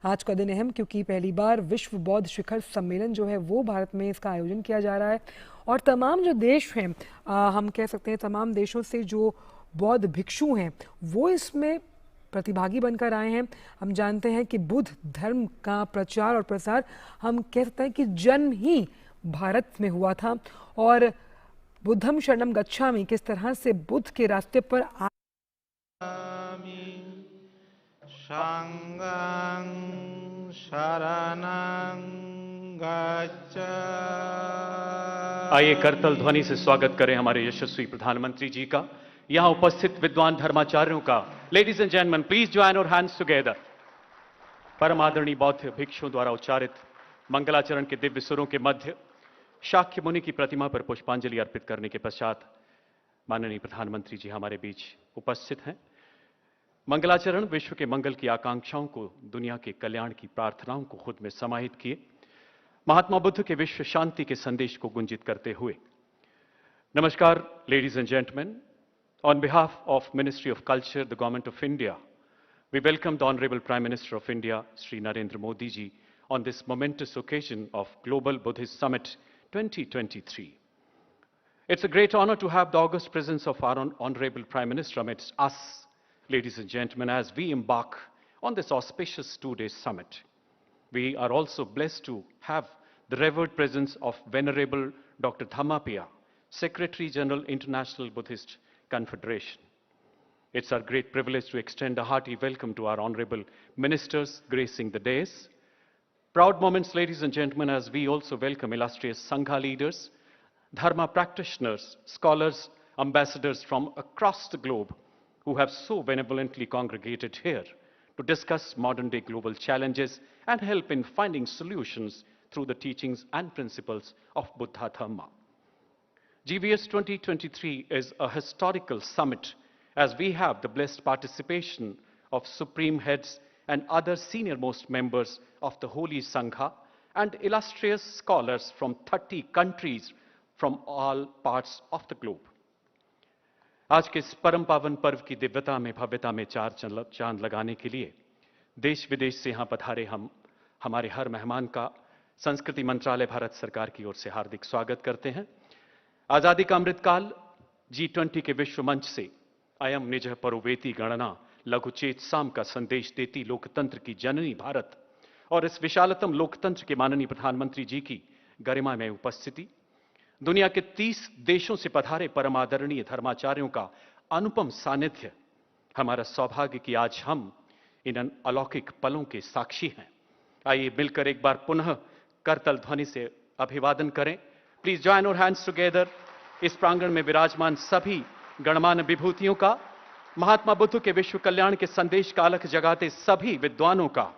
आज का दिन अहम क्योंकि पहली बार विश्व बौद्ध शिखर सम्मेलन जो है वो भारत में इसका आयोजन किया जा रहा है और तमाम जो देश हैं, हम कह सकते हैं तमाम देशों से जो बौद्ध भिक्षु हैं वो इसमें प्रतिभागी बनकर आए हैं। हम जानते हैं कि बुद्ध धर्म का प्रचार और प्रसार हम कह सकते हैं कि जन्म ही भारत में हुआ था और बुद्धम शरणम गच्छामि किस तरह से बुद्ध के रास्ते पर संगं शरणं गच्छामि। आइए करतल ध्वनि से स्वागत करें हमारे यशस्वी प्रधानमंत्री जी का, यहां उपस्थित विद्वान धर्माचार्यों का। Ladies and gentleman, please join our hands together. परम आदरणीय बौद्ध भिक्षुओं द्वारा उच्चारित मंगलाचरण के दिव्य सुरों के मध्य शाक्य मुनि की प्रतिमा पर पुष्पांजलि अर्पित करने के पश्चात माननीय प्रधानमंत्री जी हमारे बीच उपस्थित हैं। मंगलाचरण विश्व के मंगल की आकांक्षाओं को, दुनिया के कल्याण की प्रार्थनाओं को खुद में समाहित किए महात्मा बुद्ध के विश्व शांति के संदेश को गुंजित करते हुए। नमस्कार ladies and gentleman, on behalf of ministry of culture, the government of India, we welcome the Honorable Prime Minister of India, Shri Narendra Modi ji, on this momentous occasion of Global Buddhist Summit 2023. It's a great honor to have the august presence of our Honorable Prime Minister amidst us, ladies and gentlemen, as we embark on this auspicious two-day summit. We are also blessed to have the revered presence of Venerable Dr. Dhammapaya, Secretary General, International Buddhist Confederation. It's our great privilege to extend a hearty welcome to our honorable ministers gracing the dais. Proud moments, ladies and gentlemen, as we also welcome illustrious Sangha leaders, Dharma practitioners, scholars, ambassadors from across the globe who have so benevolently congregated here to discuss modern-day global challenges and help in finding solutions through the teachings and principles of Buddha Dhamma. GBS 2023 is a historical summit as we have the blessed participation of supreme heads and other senior-most members of the Holy Sangha and illustrious scholars from 30 countries from all parts of the globe. आज के इस परम पावन पर्व की दिव्यता में, भव्यता में चार चांद लगाने के लिए देश विदेश से यहाँ पधारे हमारे हर मेहमान का संस्कृति मंत्रालय भारत सरकार की ओर से हार्दिक स्वागत करते हैं। आजादी का अमृतकाल G20 के विश्व मंच से अयम निज परोवेति गणना लघुचेत साम का संदेश देती लोकतंत्र की जननी भारत और इस विशालतम लोकतंत्र के माननीय प्रधानमंत्री जी की गरिमा में उपस्थिति, दुनिया के 30 देशों से पधारे परम आदरणीय धर्माचार्यों का अनुपम सानिध्य, हमारा सौभाग्य कि आज हम इन अलौकिक पलों के साक्षी हैं। आइए मिलकर एक बार पुनः करतल ध्वनि से अभिवादन करें। Please join our hands together. इस प्रांगण में विराजमान सभी गणमान्य विभूतियों का, महात्मा बुद्ध के विश्व कल्याण के संदेश का अलख जगाते सभी विद्वानों का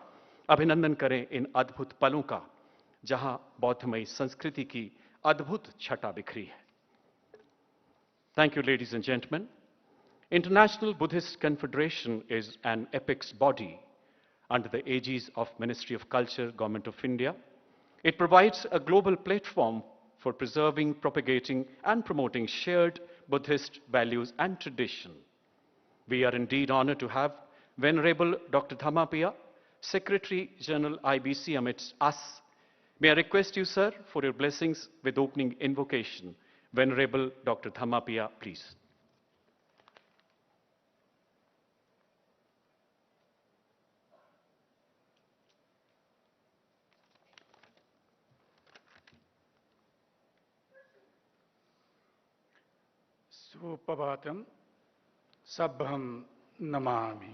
अभिनंदन करें इन अद्भुत पलों का, जहां बौद्धमयी संस्कृति की अद्भुत छटा बिखरी है। Thank you, ladies and gentlemen. International Buddhist Confederation is an apex body under the aegis of Ministry of Culture, Government of India. It provides a global platform for preserving, propagating, and promoting shared Buddhist values and tradition. We are indeed honored to have Venerable Dr. Dhammapaya, Secretary General IBC amidst us. May I request you, sir, for your blessings with opening invocation. Venerable Dr. Dhammapaya, please. Suprabhatam सभ्यम Namami.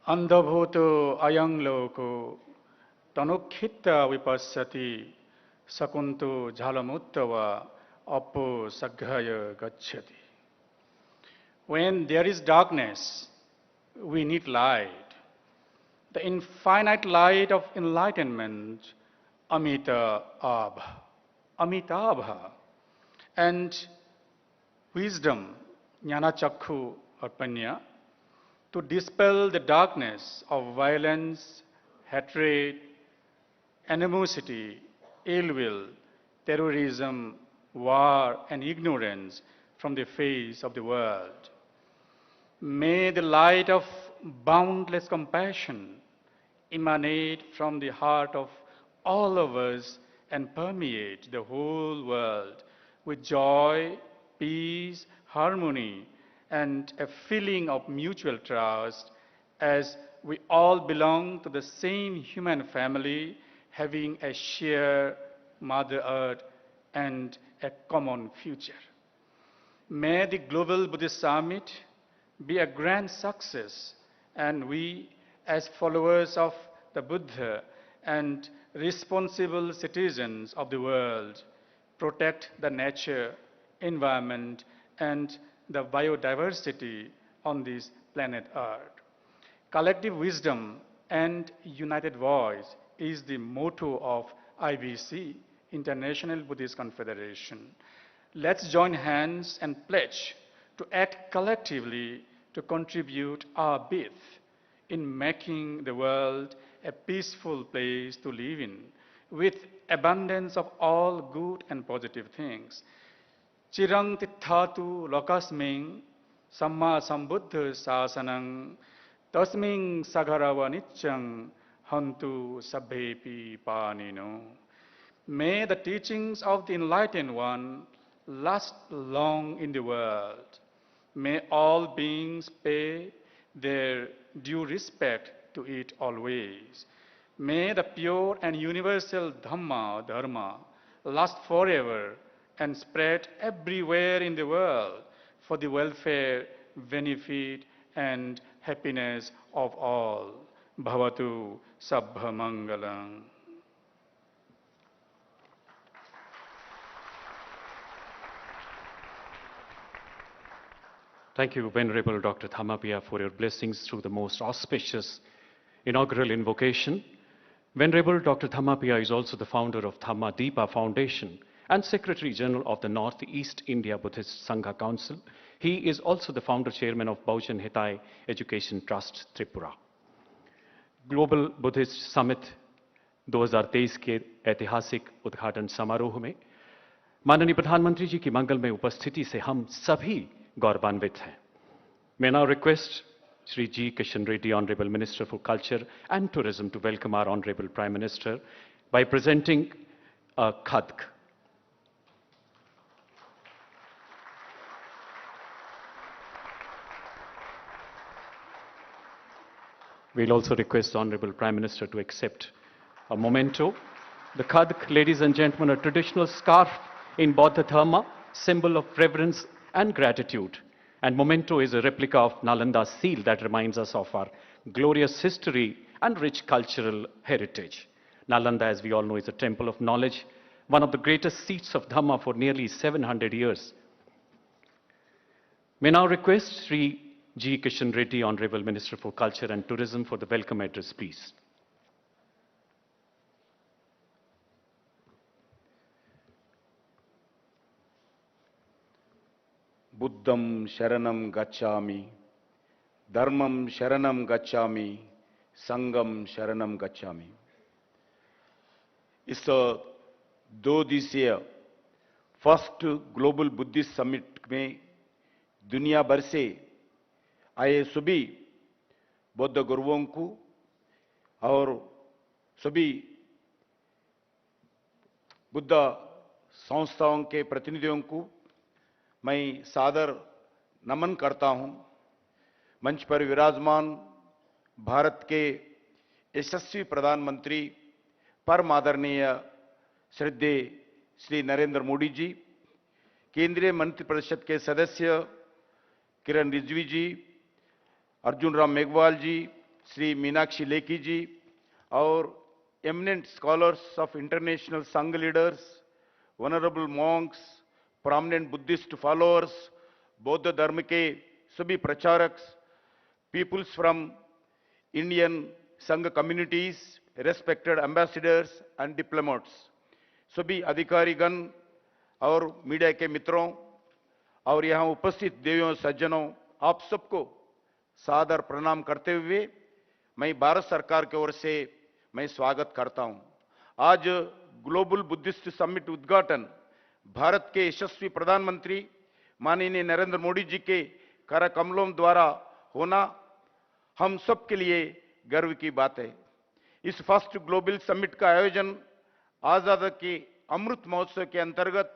अंधभूतो अयं लोको तनुक्षित विपश्यति शकुंतो झालमुत्तवा अपो सघ्रय गच्छति। When there is darkness, we need light. The infinite light of enlightenment, Amitabha. Amitabha. And wisdom, Jnana Chakhu Arpanya, to dispel the darkness of violence, hatred, animosity, ill will, terrorism, war, and ignorance from the face of the world. May the light of boundless compassion emanate from the heart of all of us and permeate the whole world with joy, peace, harmony, and a feeling of mutual trust as we all belong to the same human family, having a shared Mother Earth and a common future. May the Global Buddhist Summit be a grand success, and we, as followers of the Buddha and responsible citizens of the world, protect the nature, environment, and the biodiversity on this planet Earth. Collective wisdom and united voice is the motto of IBC, International Buddhist Confederation. Let's join hands and pledge to act collectively to contribute our bit in making the world a peaceful place to live in, with abundance of all good and positive things. Chirang tithatu lokasming samma sambuddha sasanang tasming sagarava nityang hantu sabhepi panino. May the teachings of the Enlightened One last long in the world. May all beings pay their due respect to it always. May the pure and universal Dharma last forever and spread everywhere in the world for the welfare, benefit, and happiness of all. Bhavatu Sabbha Mangalam. Thank you, Venerable Dr. Thamapia, for your blessings through the most auspicious inaugural invocation. Venerable Dr. Thamapia is also the founder of Thamma Deepa Foundation and Secretary General of the Northeast India Buddhist Sangha Council. He is also the founder chairman of Bahujan Hitai Education Trust, Tripura. Global Buddhist summit 2023 के ऐतिहासिक उद्घाटन समारोह में माननीय प्रधानमंत्री जी की मंगलमय उपस्थिति से हम सभी गौरवान्वित हैं. May now request Shri G. Kishan Reddy, Honorable Minister for Culture and Tourism, to welcome our Honorable Prime Minister by presenting a khadk. We'll also request the Honorable Prime Minister to accept a memento. The khadk, ladies and gentlemen, a traditional scarf in Bauddha Dharma, symbol of reverence and gratitude. And memento is a replica of Nalanda's seal that reminds us of our glorious history and rich cultural heritage. Nalanda, as we all know, is a temple of knowledge, one of the greatest seats of Dhamma for nearly 700 years. May now request Sri G. Kishan Reddy, Honorable Minister for Culture and Tourism, for the welcome address, please. Buddham Sharanam Gacchami, Dharmam Sharanam Gacchami, Sangam Sharanam Gacchami. इस 2 दिवसीय first global Buddhist summit में दुनिया भर से आए सभी बौद्ध गुरुओं को और सभी बुद्ध संस्थाओं के प्रतिनिधियों को मैं सादर नमन करता हूं. मंच पर विराजमान भारत के यशस्वी प्रधानमंत्री परम आदरणीय श्रद्धेय श्री नरेंद्र मोदी जी, केंद्रीय मंत्रिपरिषद के सदस्य किरण रिजवी जी, अर्जुन राम मेघवाल जी, श्री मीनाक्षी लेखी जी और एमिनेंट स्कॉलर्स ऑफ इंटरनेशनल संघ leaders, vulnerable Monks, prominent Buddhist followers, बौद्ध धर्म के सभी प्रचारक, peoples from Indian संघ communities, respected ambassadors and diplomats, सभी अधिकारीगण और मीडिया के मित्रों और यहाँ उपस्थित देवियों सज्जनों, आप सबको सादर प्रणाम करते हुए मैं भारत सरकार की ओर से मैं स्वागत करता हूं. आज ग्लोबल बुद्धिस्ट समिट उद्घाटन भारत के यशस्वी प्रधानमंत्री माननीय नरेंद्र मोदी जी के कर कमलों द्वारा होना हम सब के लिए गर्व की बात है। इस फर्स्ट ग्लोबल समिट का आयोजन आजादी के अमृत महोत्सव के अंतर्गत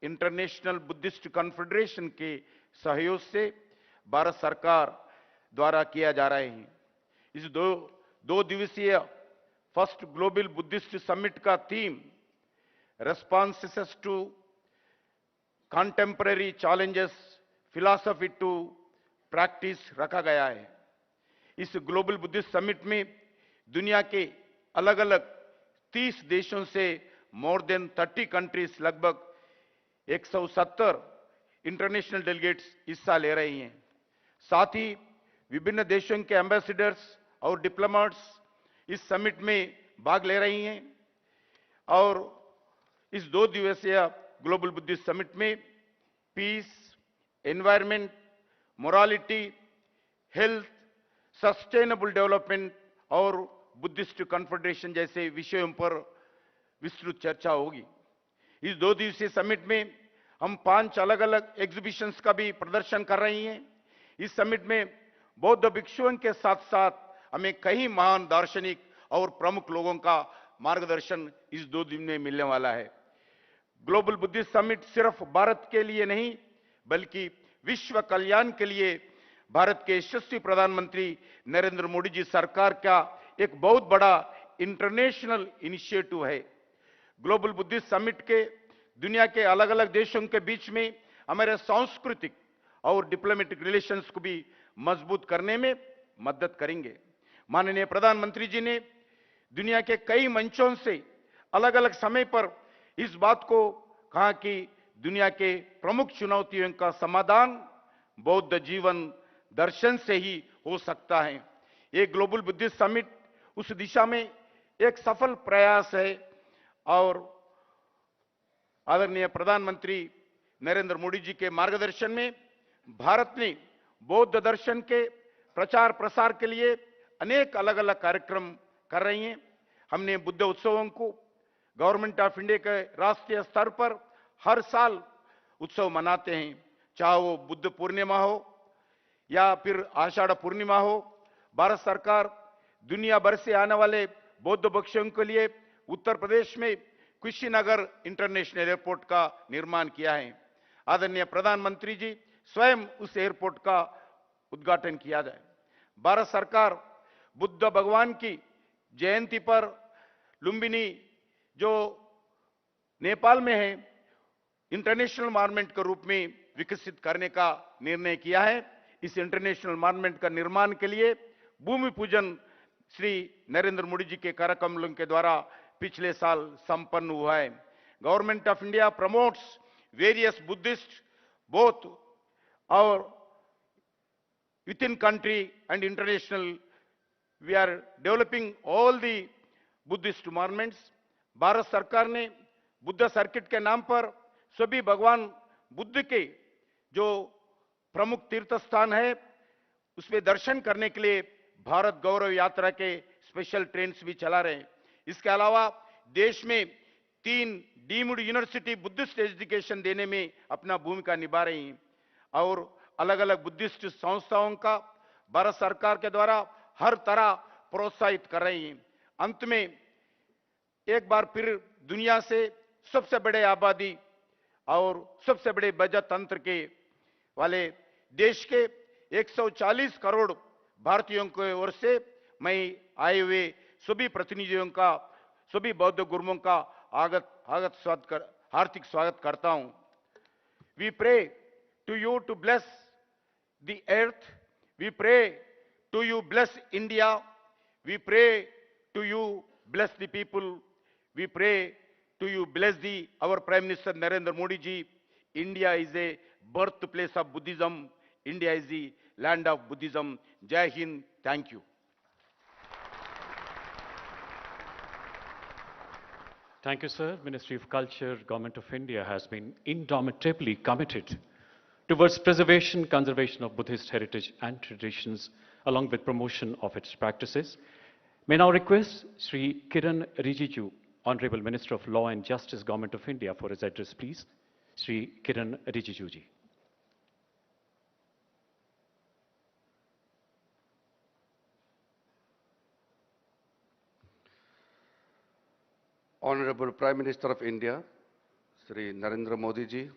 इंटरनेशनल बुद्धिस्ट कॉन्फेडरेशन के सहयोग से भारत सरकार द्वारा किया जा रहा है। इस दो दिवसीय फर्स्ट ग्लोबल बुद्धिस्ट समिट का theme responses to contemporary challenges philosophy to practice रखा गया है। इस ग्लोबल बुद्धिस्ट समिट में दुनिया के अलग अलग 30 देशों से मोर देन 30 कंट्रीज लगभग 170 इंटरनेशनल डेलीगेट्स हिस्सा ले रही हैं। साथ ही विभिन्न देशों के एम्बेसडर्स और डिप्लोमेट्स इस समिट में भाग ले रही हैं और इस 2 दिवसीय ग्लोबल बुद्धिस्ट समिट में peace, environment, morality, health, sustainable development और बुद्धिस्ट कॉन्फेडरेशन जैसे विषयों पर विस्तृत चर्चा होगी। इस 2 दिवसीय समिट में हम 5 अलग अलग एग्जीबिशंस का भी प्रदर्शन कर रही हैं। इस समिट में बौद्ध भिक्षुओं के साथ साथ हमें कई महान दार्शनिक और प्रमुख लोगों का मार्गदर्शन इस 2 दिन में मिलने वाला है। ग्लोबल बुद्धिस्ट समिट सिर्फ भारत के लिए नहीं बल्कि विश्व कल्याण के लिए भारत के यशस्वी प्रधानमंत्री नरेंद्र मोदी जी सरकार का एक बहुत बड़ा इंटरनेशनल इनिशिएटिव है। ग्लोबल बुद्धिस्ट समिट के दुनिया के अलग अलग देशों के बीच में हमारे सांस्कृतिक और डिप्लोमेटिक रिलेशंस को भी मजबूत करने में मदद करेंगे। माननीय प्रधानमंत्री जी ने दुनिया के कई मंचों से अलग अलग समय पर इस बात को कहा कि दुनिया के प्रमुख चुनौतियों का समाधान बौद्ध जीवन दर्शन से ही हो सकता है। ये ग्लोबल बुद्धिस्ट समिट उस दिशा में एक सफल प्रयास है और आदरणीय प्रधानमंत्री नरेंद्र मोदी जी के मार्गदर्शन में भारत ने बौद्ध दर्शन के प्रचार प्रसार के लिए अनेक अलग अलग कार्यक्रम कर रही हैं। हमने बुद्ध उत्सवों को गवर्नमेंट ऑफ इंडिया के राष्ट्रीय स्तर पर हर साल उत्सव मनाते हैं, चाहे वो बुद्ध पूर्णिमा हो या फिर आषाढ़ पूर्णिमा हो। भारत सरकार दुनिया भर से आने वाले बौद्ध भिक्षुओं के लिए उत्तर प्रदेश में कुशीनगर इंटरनेशनल एयरपोर्ट का निर्माण किया है। आदरणीय प्रधानमंत्री जी स्वयं उस एयरपोर्ट का उद्घाटन किया जाए। भारत सरकार बुद्ध भगवान की जयंती पर लुम्बिनी जो नेपाल में है इंटरनेशनल मॉन्यूमेंट के रूप में विकसित करने का निर्णय किया है। इस इंटरनेशनल मॉन्यूमेंट का निर्माण के लिए भूमि पूजन श्री नरेंद्र मोदी जी के कार्यक्रमों के द्वारा पिछले साल संपन्न हुआ है। Government of India promotes various Buddhist both और within country and international. We are developing all the Buddhist monuments. Bharat सरकार ने बुद्ध सर्किट के नाम पर सभी भगवान बुद्ध के जो प्रमुख तीर्थ स्थान है उसमें दर्शन करने के लिए भारत गौरव यात्रा के स्पेशल ट्रेन्स भी चला रहे हैं। इसके अलावा देश में 3 डीम्ड यूनिवर्सिटी बुद्धिस्ट एजुकेशन देने में अपना भूमिका निभा रही हैं और अलग अलग बुद्धिस्ट संस्थाओं का भारत सरकार के द्वारा हर तरह प्रोत्साहित कर रही हैं। अंत में एक बार फिर दुनिया से सबसे बड़े आबादी और सबसे बड़े बजट तंत्र के वाले देश के 140 करोड़ भारतीयों की ओर से मैं आए हुए सभी प्रतिनिधियों का, सभी बौद्ध गुरुओं का हार्दिक स्वागत करता हूं। We pray to you to bless the earth, we pray to you bless India, we pray to you bless the people, we pray to you bless the our Prime Minister Narendra Modi ji. India is a birthplace of Buddhism, India is the land of Buddhism. Jai Hind, thank you. Thank you, sir. Ministry of Culture, Government of India has been indomitably committed towards preservation, conservation of Buddhist heritage and traditions, along with promotion of its practices. May now request Sri Kiran Rijiju, Honorable Minister of Law and Justice, Government of India, for his address, please. Sri Kiran Rijiju ji. Honorable Prime Minister of India, Sri Narendra Modi ji,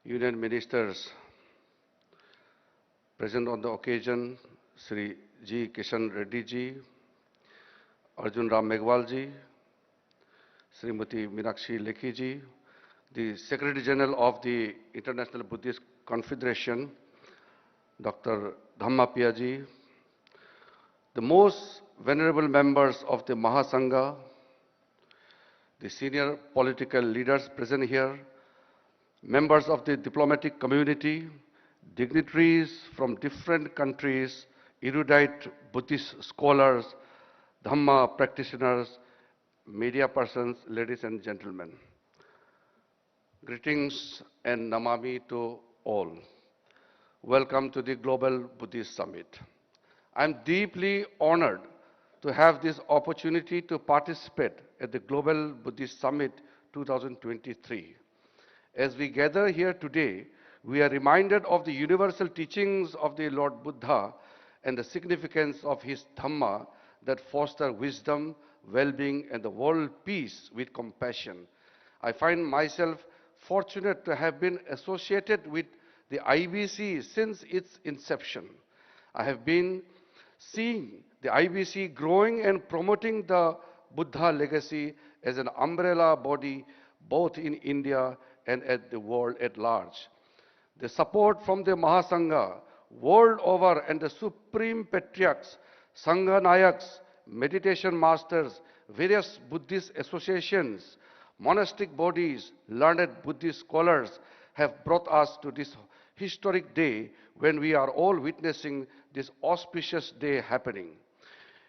Union Ministers present on the occasion, Sri G. Kishan Reddy ji, Arjun Ram Meghwal ji, Srimati Meenakshi Lekhi ji, the Secretary General of the International Buddhist Confederation, Dr. Dhamma Piya ji, the most venerable members of the Mahasangha, the senior political leaders present here, members of the diplomatic community, dignitaries from different countries, erudite Buddhist scholars, Dhamma practitioners, media persons, ladies and gentlemen. Greetings and Namami to all. Welcome to the Global Buddhist Summit. I'm deeply honored to have this opportunity to participate at the Global Buddhist Summit 2023. As we gather here today, we are reminded of the universal teachings of the Lord Buddha and the significance of his Dhamma that foster wisdom, well-being, and the world peace with compassion. I find myself fortunate to have been associated with the IBC since its inception. I have been seeing the IBC growing and promoting the Buddha legacy as an umbrella body both in India and at the world at large. The support from the Mahasangha world over and the Supreme Patriarchs, Sangha Nayaks, meditation masters, various Buddhist associations, monastic bodies, learned Buddhist scholars have brought us to this historic day when we are all witnessing this auspicious day happening.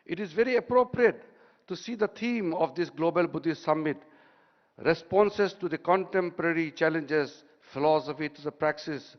It is very appropriate to see the theme of this Global Buddhist Summit, responses to the contemporary challenges, philosophy to the praxis,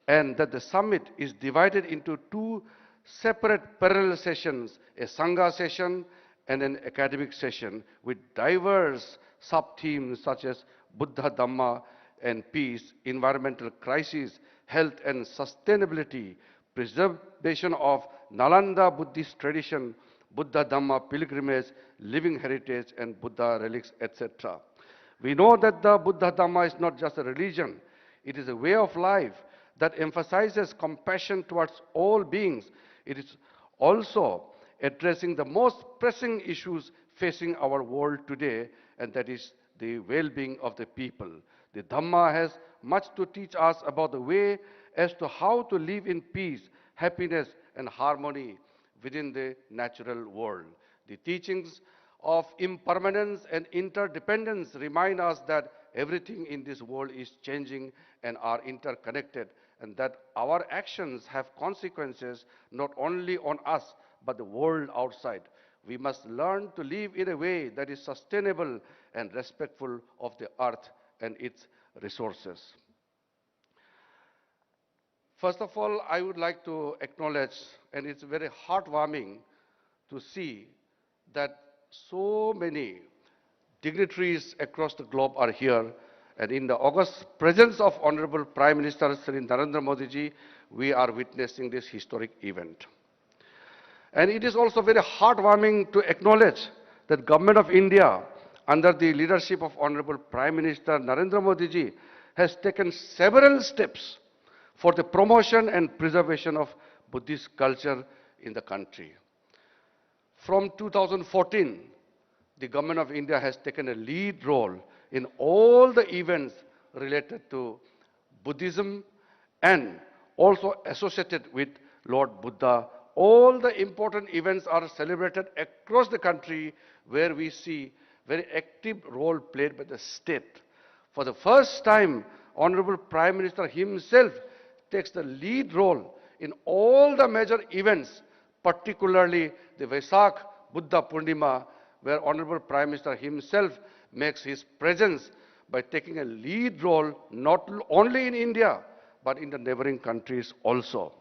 and that the summit is divided into two separate parallel sessions, a Sangha session and an academic session with diverse sub-themes such as Buddha Dhamma and peace, environmental crisis, health and sustainability, preservation of Nalanda Buddhist tradition, Buddha Dhamma pilgrimage, living heritage, and Buddha relics, etc. We know that the Buddha Dhamma is not just a religion, it is a way of life that emphasizes compassion towards all beings. It is also addressing the most pressing issues facing our world today, and that is the well-being of the people. The Dhamma has much to teach us about the way as to how to live in peace, happiness, and harmony within the natural world. The teachings of impermanence and interdependence remind us that everything in this world is changing and are interconnected, and that our actions have consequences not only on us, but the world outside. We must learn to live in a way that is sustainable and respectful of the earth and its resources. First of all, I would like to acknowledge, and it's very heartwarming to see that so many dignitaries across the globe are here. And in the august presence of Honorable Prime Minister Sri Narendra Modi ji, we are witnessing this historic event. And it is also very heartwarming to acknowledge that Government of India, under the leadership of Honorable Prime Minister Narendra Modi ji, has taken several steps for the promotion and preservation of Buddhist culture in the country. From 2014, the Government of India has taken a lead role in all the events related to Buddhism and also associated with Lord Buddha. All the important events are celebrated across the country where we see very active role played by the state. For the first time, Honorable Prime Minister himself takes the lead role in all the major events, particularly the Vesak Buddha Purnima, where Honorable Prime Minister himself makes his presence by taking a lead role not only in India, but in the neighboring countries also.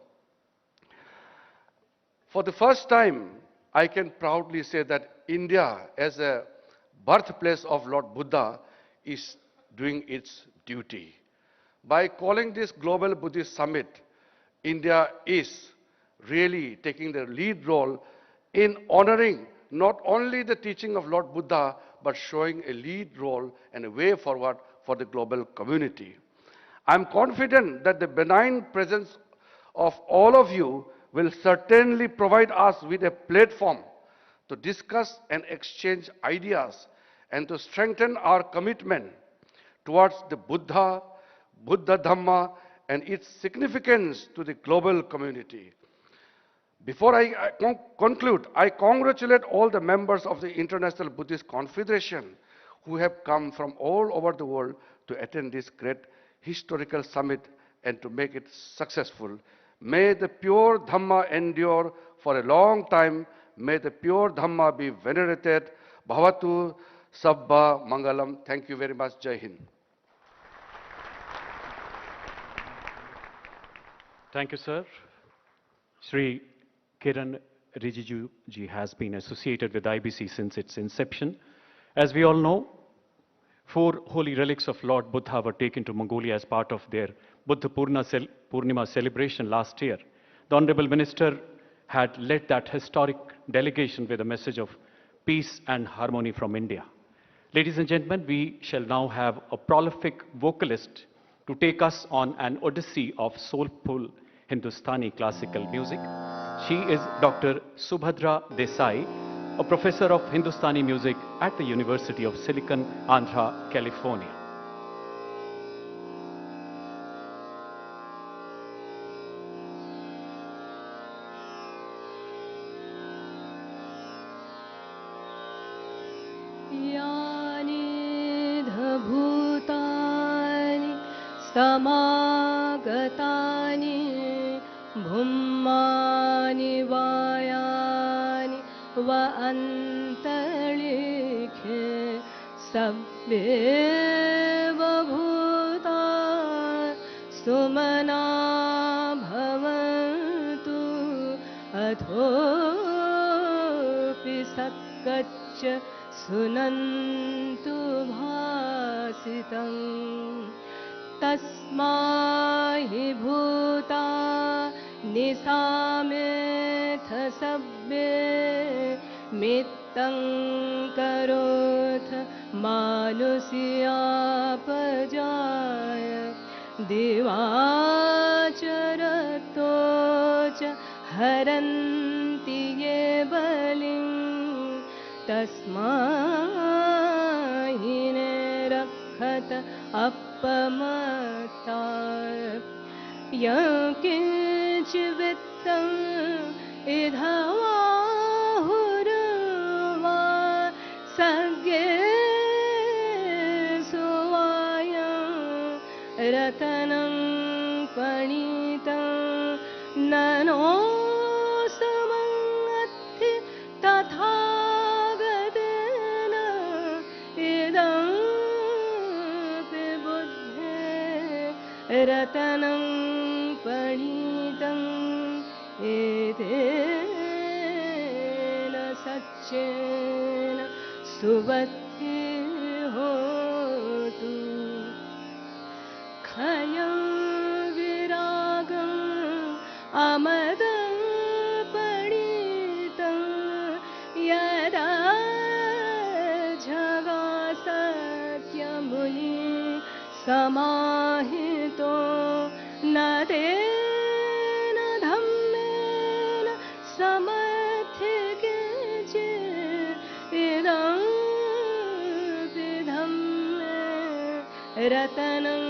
For the first time, I can proudly say that India, as a birthplace of Lord Buddha, is doing its duty. By calling this Global Buddhist Summit, India is really taking the lead role in honoring not only the teaching of Lord Buddha, but showing a lead role and a way forward for the global community. I'm confident that the benign presence of all of you will certainly provide us with a platform to discuss and exchange ideas and to strengthen our commitment towards the Buddha, Buddha Dhamma, and its significance to the global community. Before I conclude, I congratulate all the members of the International Buddhist Confederation who have come from all over the world to attend this great historical summit and to make it successful. May the pure Dhamma endure for a long time. May the pure Dhamma be venerated. Bhavatu Sabba Mangalam. Thank you very much. Jai Hind. Thank you, sir. Shri Kiran Rijiju ji has been associated with IBC since its inception. As we all know, 4 holy relics of Lord Buddha were taken to Mongolia as part of their Buddha Purnima celebration last year. The Honorable Minister had led that historic delegation with a message of peace and harmony from India. Ladies and gentlemen, we shall now have a prolific vocalist to take us on an odyssey of soulful Hindustani classical music. She is Dr. Subhadra Desai, a professor of Hindustani music at the University of Silicon, Andhra, California. समागतानि भुम्मानि वायानि व अन्तरिक्षे सब्बेव भूता सुमना भवन्तु अथोऽपि सत्कच्च सुनन्तु भासितम् तस्माहि भूता निसामेथ सब्बे मित्तं करोथ मानुष्यापजाय दिवाचरतो च हरन्ति ये बलिं तस्माहि निरक्षत अपमत्ता यकिञ्चिवित्तं इधवाहुर्वा सज्ञे सुवायं रतनं पणितं ननो समङ्गति तथागतेन इदं रतनं पणितम् एतेन सच्चेन सुबुद्धिर्होतु खयं विरागम् अमदं पणितं यदा जगासत्यमुनि समाहितो न तेन धम्मेन समर्थिके इदं धम्मे रतनं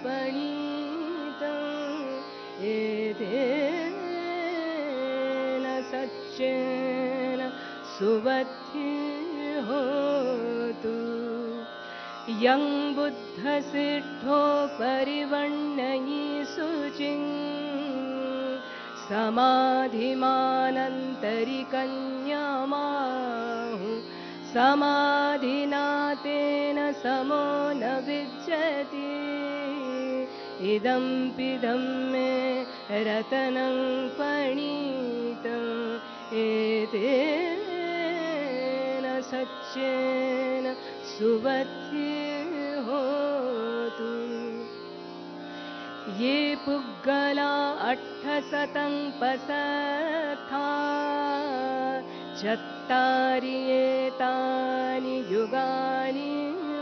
पणितम् एतेन सच्चेन सुबुद्धिर्होतु यं बुद्धसिद्धो परिवर्णयि शुचिं समाधिमानन्तरिकन्यामाहु समाधिना तेन समो न विज्जति इदं पिदं मे रतनं पणितम् एतेन सच्चेन सुबुद्धिर्होतु ये पुग्गला 800 पसथा चत्तारि एतानि युगानि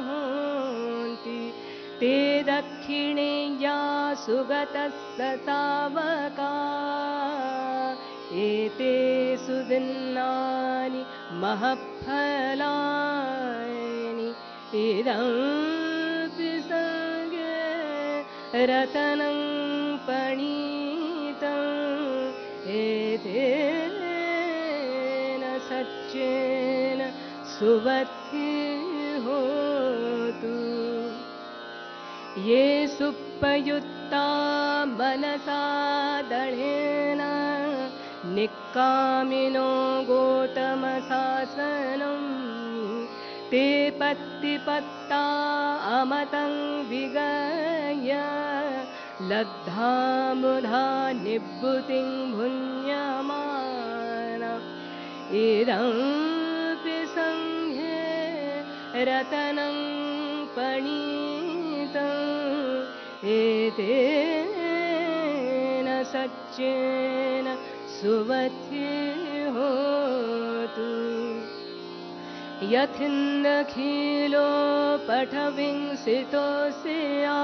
हन्ति ते दक्षिणेया सुगतस्य तावका एते सुदिन्नानि महत्फलानि इदमपि संगे रतनं पणीतम् एतेन सच्चेन सुवत्तिः होतु ये सुपयुक्ता मनसा दृढेन निक्कामिनो गौतमशासनं ते पत्तिपत्ता अमतं विगय लब्धामुधा निभृतिं भुञ्जमान इदमपि संघे रतनं पणीतम् एतेन सच्चेन सुवत्तिः होतु यथिन्दखिलो पठविंसितोऽस्या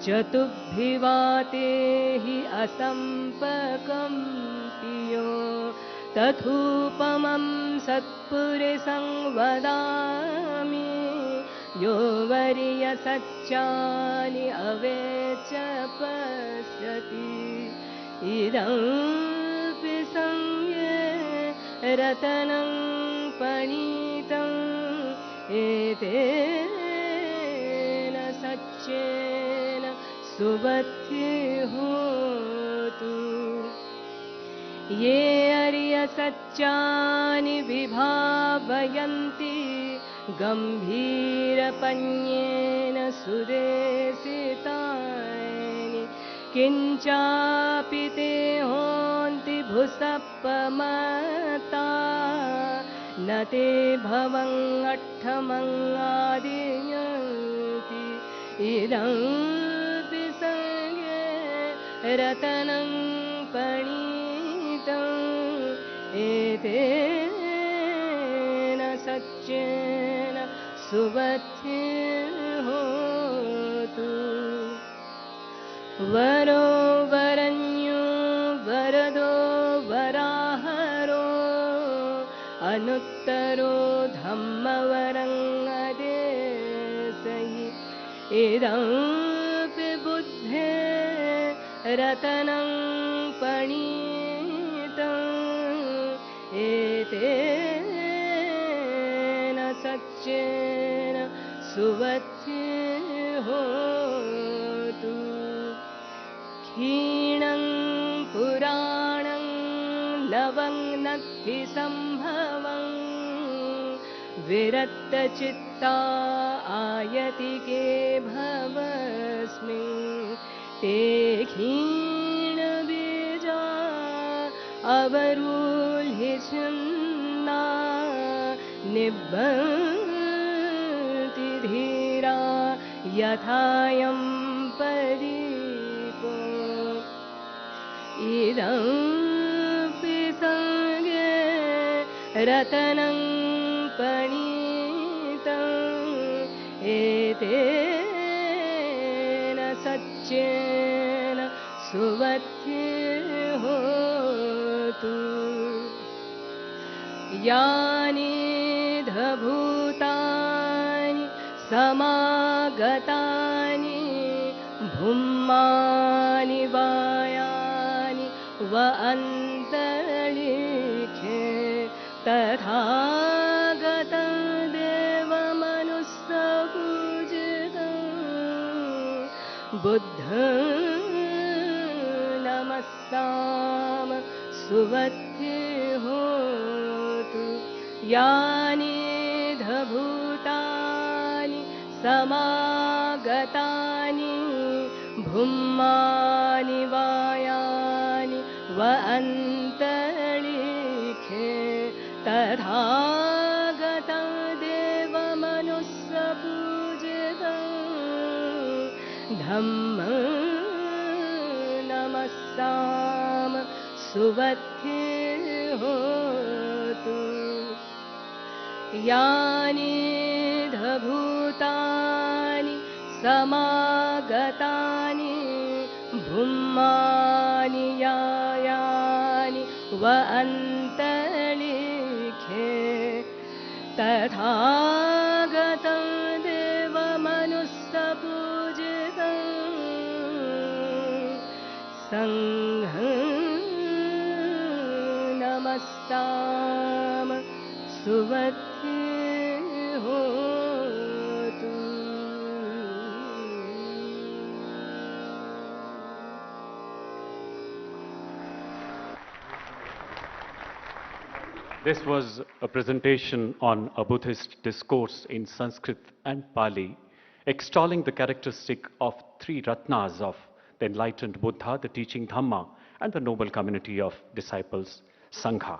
चतुर्भिवाते हि असम्पकम्पियो तथूपमं सत्पुरुषं वदामि यो वर्यसच्चानि अवेच पश्यति इदमपि संगे रतनं पणीतम् एतेन सच्चेन सुवत्तिः होतु ये अर्यसच्चानि विभावयन्ति गम्भीरपण्येन सुदेशितानि किञ्चापि ते होन्ति भुसपमता न ते भवङ्गठमङ्गादियन्ति इदमपि संगे रतनं पणीतम् एतेन सच्चेन सुवत्तिः होतु वरो वरन्यो वरदो वराहरो अनुत्तरो धम्मवरङ्गदेशयि इदमपि बुद्धे रतनं पणीतम् एतेन सच्चेन सुवत्तिः होतु क्षीणं पुराणं लवं नक्ति सम्भवं विरक्तचित्ता आयतिके भवस्मिन् ते क्षीणबीजा अवरुह्यछन्ना निभन्ति धीरा यथायं परीपो इदमपि संगे रतनं पणीतम् एतेन सच्चेन सुवत्तिः होतु यानि धभूतानि समागतानि भूमानि वायानि व अन्तरिक्षे तथागतं देवमनुष्यपूजितं बुद्धं नमस्ताम सुवत्तिः होतु यानि धभूतानि समागतानि भूमानि वायानि व अन्तरिक्षे तथागतं देवमनुष्यपूजितं धम्मं नमस्ताम सुवत्तिः होतु यानि भूतानि समागतानि भूमानि यानि व अन्तरिक्षे तथागतं देवमनुष्यपूजितं सङ्घं नमस्ताम सुवत्ति होतु। This was a presentation on a Buddhist discourse in Sanskrit and Pali, extolling the characteristic of three Ratnas of the enlightened Buddha, the teaching Dhamma, and the noble community of disciples, Sangha.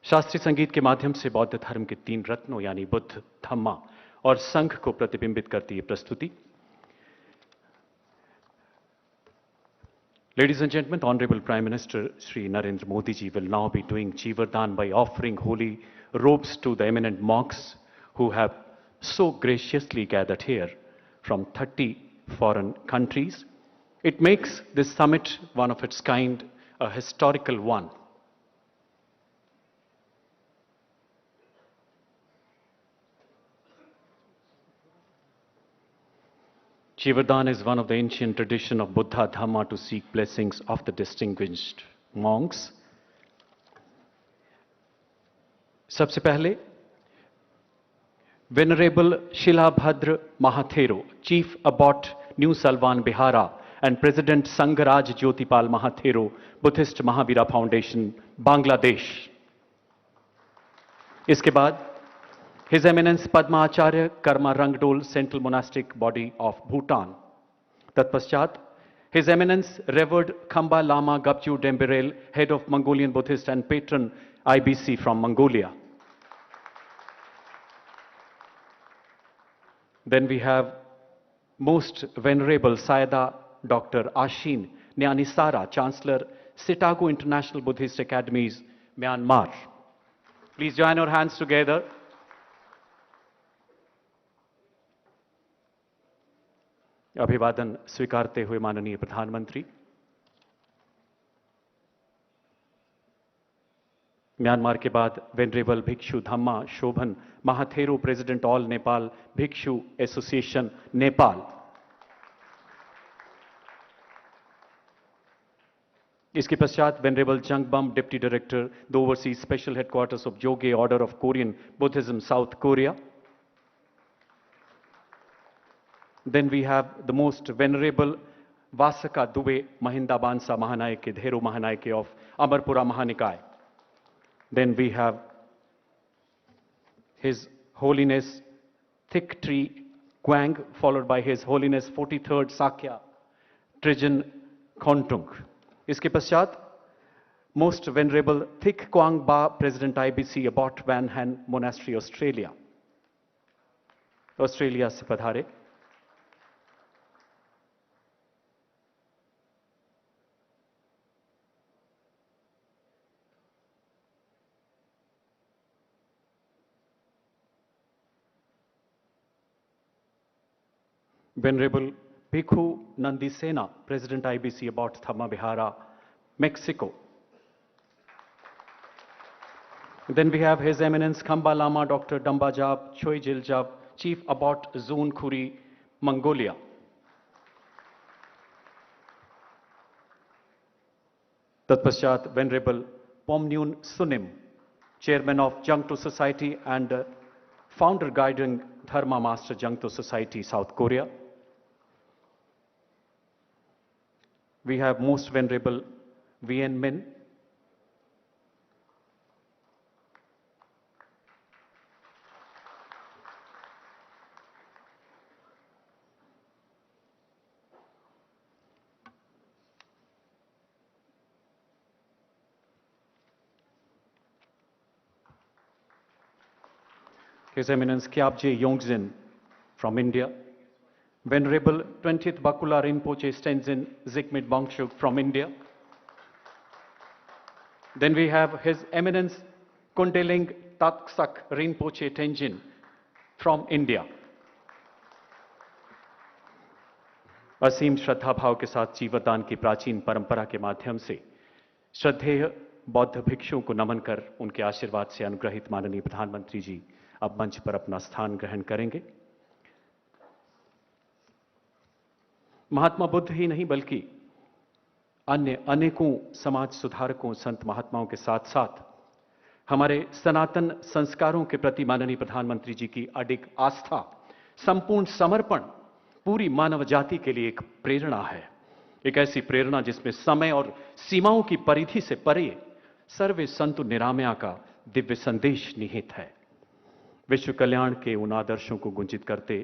शास्त्रीय संगीत के माध्यम से बौद्ध धर्म के तीन रत्नों यानी बुद्ध, धम्मा और संघ को प्रतिबिंबित करती है प्रस्तुति। Ladies and gentlemen, the Honorable Prime Minister Shri Narendra Modi ji will now be doing Chivar Dana by offering holy robes to the eminent monks who have so graciously gathered here from 30 foreign countries. It makes this summit one of its kind, a historical one. Chivar Dana is one of the ancient tradition of Buddha Dhamma to seek blessings of the distinguished monks. सबसे पहले Venerable Shilabhadra Mahathero, Chief Abbot New Salvan Bihara and President Sangaraj Jyotipal Mahathero, Buddhist Mahavira Foundation, Bangladesh. इसके बाद His Eminence Padma Acharya Karma Rangdol, Central Monastic Body of Bhutan. Tatpaschat, His Eminence Revered Khamba Lama Gapchu Demberel, Head of Mongolian Buddhist and Patron IBC from Mongolia. Then we have Most Venerable Sayadaw Dr. Ashin Nyanisara, Chancellor, Sitago International Buddhist Academies, Myanmar. Please join our hands together. अभिवादन स्वीकारते हुए माननीय प्रधानमंत्री, Myanmar के बाद venerable भिक्षु Dhamma Sobhana Mahathero, president all Nepal Bhikkhu association Nepal. इसके पश्चात venerable Jangbeom, deputy director the overseas special headquarters of Jogye order of Korean Buddhism, South Korea. Then we have the most venerable Vasaka Dube Mahinda Bansa Mahanayake, Dhero Mahanayake of Amarpura Mahanikai. Then we have His Holiness Thick Tree Quang, followed by His Holiness 43rd Sakya Trijan Khontung. इसके पश्चात Most Venerable Thick Quang Ba, President IBC, Abbot Van Han Monastery, Australia. Australia से पधारे। Venerable Bhikkhu Nandisena, President IBC, Abbot Dhamma Vihara, Mexico. Then we have His Eminence Khamba Lama Dr. Dambajab Choijiljab, Chief Abbot Zone Khuri, Mongolia. Tatpaschat Venerable Pomnyun Sunim, Chairman of Jangto Society and Founder Guiding Dharma Master Jangto Society, South Korea. We have Most Venerable Vien Min, His Eminence Kyabje Yongzin from India, Venerable 20th Bakula Rinpoche Stenzin Zikmit Bangshuk from India. Then we have His Eminence Kundeling Tatsak Rinpoche Tenjin from India. असीम श्रद्धा भाव के साथ चीवरदान की प्राचीन परंपरा के माध्यम से श्रद्धेय बौद्ध भिक्षुओं को नमन कर उनके आशीर्वाद से अनुग्रहित माननीय प्रधानमंत्री जी अब मंच पर अपना स्थान ग्रहण करेंगे। महात्मा बुद्ध ही नहीं बल्कि अन्य अनेकों समाज सुधारकों, संत महात्माओं के साथ साथ हमारे सनातन संस्कारों के प्रति माननीय प्रधानमंत्री जी की अडिग आस्था, संपूर्ण समर्पण पूरी मानव जाति के लिए एक प्रेरणा है। एक ऐसी प्रेरणा जिसमें समय और सीमाओं की परिधि से परे सर्वे संतु निरामया का दिव्य संदेश निहित है। विश्व कल्याण के उन आदर्शों को गुंजित करते,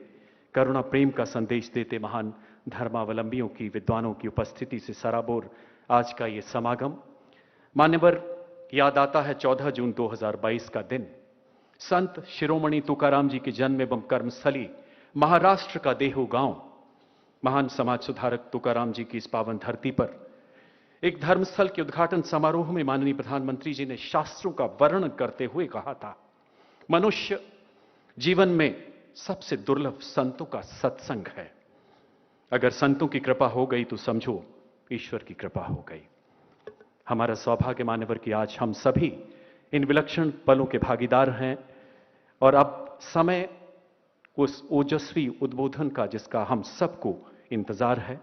करुणा प्रेम का संदेश देते महान धर्मावलंबियों की, विद्वानों की उपस्थिति से सराबोर आज का ये समागम मान्यवर याद आता है 14 जून 2022 का दिन, संत शिरोमणि तुकाराम जी की जन्म एवं कर्मस्थली महाराष्ट्र का देहू गांव, महान समाज सुधारक तुकाराम जी की इस पावन धरती पर एक धर्मस्थल के उद्घाटन समारोह में माननीय प्रधानमंत्री जी ने शास्त्रों का वर्णन करते हुए कहा था, मनुष्य जीवन में सबसे दुर्लभ संतों का सत्संग है। अगर संतों की कृपा हो गई तो समझो ईश्वर की कृपा हो गई। हमारा सौभाग्य मान्यवर कि आज हम सभी इन विलक्षण पलों के भागीदार हैं और अब समय उस ओजस्वी उद्बोधन का जिसका हम सबको इंतजार है।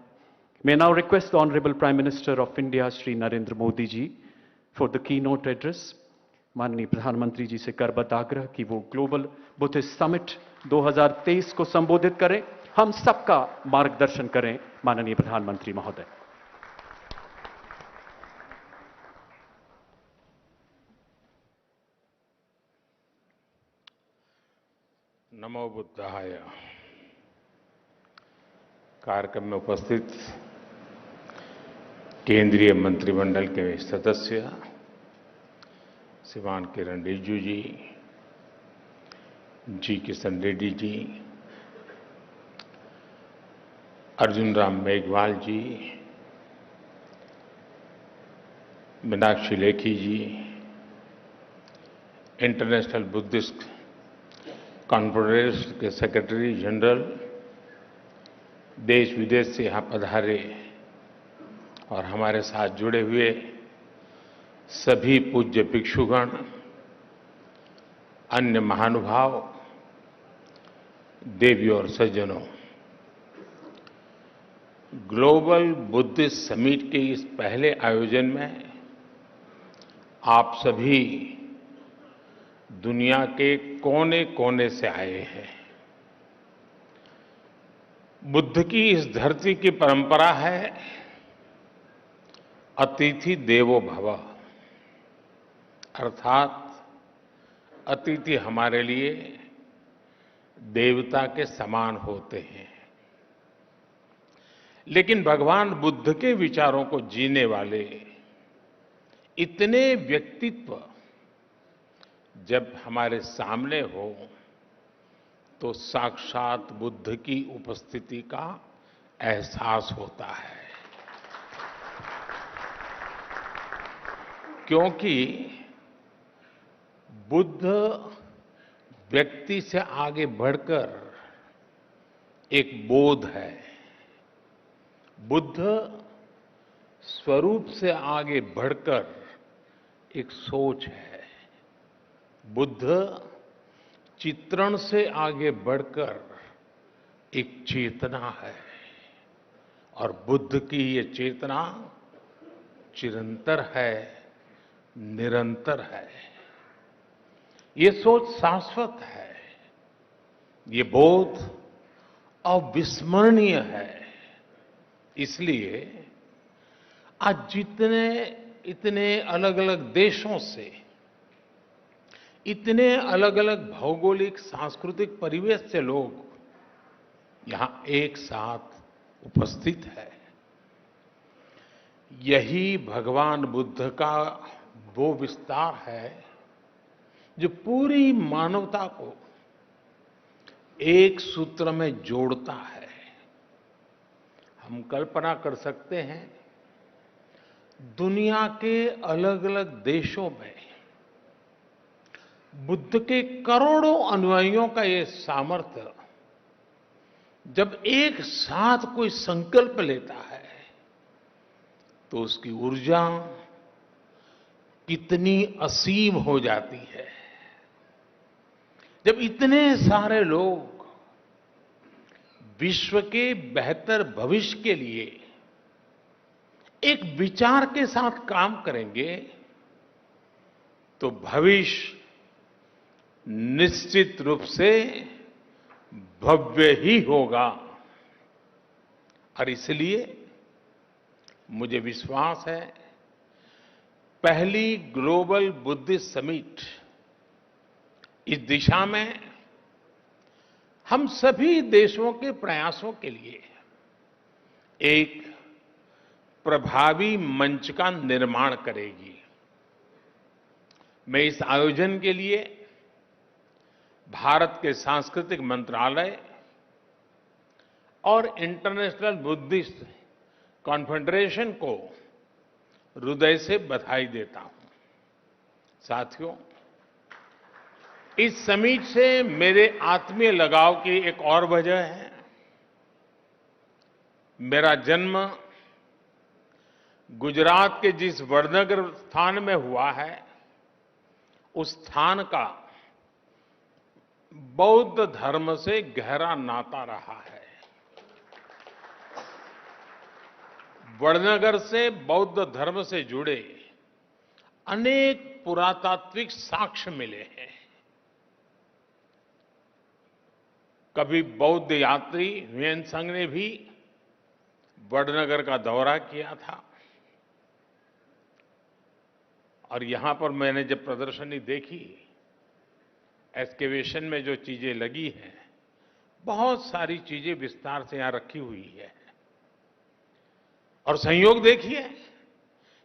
मैं now request the honourable prime minister of India Shri Narendra Modi ji for the keynote address. माननीय प्रधानमंत्री जी से करबद्ध आग्रह कि वो ग्लोबल बुद्धिस्ट समिट 2023 को संबोधित करें, हम सबका मार्गदर्शन करें। माननीय प्रधानमंत्री महोदय। नमो बुद्धाय। कार्यक्रम में उपस्थित केंद्रीय मंत्रिमंडल के सदस्य श्रीमान किरण रिजिजू जी, जी किशन रेड्डी जी, अर्जुन राम मेघवाल जी, मीनाक्षी लेखी जी, इंटरनेशनल बुद्धिस्ट कॉन्फ्रेंस के सेक्रेटरी जनरल, देश विदेश से यहाँ पधारे और हमारे साथ जुड़े हुए सभी पूज्य भिक्षुगण, अन्य महानुभाव, देवियों और सज्जनों, ग्लोबल बुद्धिस्ट समिट के इस पहले आयोजन में आप सभी दुनिया के कोने कोने से आए हैं। बुद्ध की इस धरती की परंपरा है अतिथि देवो भव, अर्थात अतिथि हमारे लिए देवता के समान होते हैं। लेकिन भगवान बुद्ध के विचारों को जीने वाले इतने व्यक्तित्व जब हमारे सामने हो तो साक्षात बुद्ध की उपस्थिति का एहसास होता है, क्योंकि बुद्ध व्यक्ति से आगे बढ़कर एक बोध है, बुद्ध स्वरूप से आगे बढ़कर एक सोच है, बुद्ध चित्रण से आगे बढ़कर एक चेतना है और बुद्ध की ये चेतना चिरंतर है, निरंतर है। ये सोच शाश्वत है, ये बोध अविस्मरणीय है। इसलिए आज इतने अलग अलग देशों से, इतने अलग अलग भौगोलिक सांस्कृतिक परिवेश से लोग यहां एक साथ उपस्थित है, यही भगवान बुद्ध का वो विस्तार है जो पूरी मानवता को एक सूत्र में जोड़ता है। हम कल्पना कर सकते हैं दुनिया के अलग अलग देशों में बुद्ध के करोड़ों अनुयायियों का ये सामर्थ्य जब एक साथ कोई संकल्प लेता है तो उसकी ऊर्जा कितनी असीम हो जाती है। जब इतने सारे लोग विश्व के बेहतर भविष्य के लिए एक विचार के साथ काम करेंगे तो भविष्य निश्चित रूप से भव्य ही होगा। और इसलिए मुझे विश्वास है पहली ग्लोबल बुद्धिस्ट समिट इस दिशा में हम सभी देशों के प्रयासों के लिए एक प्रभावी मंच का निर्माण करेगी। मैं इस आयोजन के लिए भारत के सांस्कृतिक मंत्रालय और इंटरनेशनल बुद्धिस्ट कॉन्फेडरेशन को हृदय से बधाई देता हूं। साथियों, इस समिट से मेरे आत्मीय लगाव की एक और वजह है। मेरा जन्म गुजरात के जिस वडनगर स्थान में हुआ है उस स्थान का बौद्ध धर्म से गहरा नाता रहा है। वडनगर से बौद्ध धर्म से जुड़े अनेक पुरातात्विक साक्ष्य मिले हैं। कभी बौद्ध यात्री हुएन संघ ने भी वडनगर का दौरा किया था और यहां पर मैंने जब प्रदर्शनी देखी, एक्सकेवेशन में जो चीजें लगी हैं, बहुत सारी चीजें विस्तार से यहां रखी हुई है। और संयोग देखिए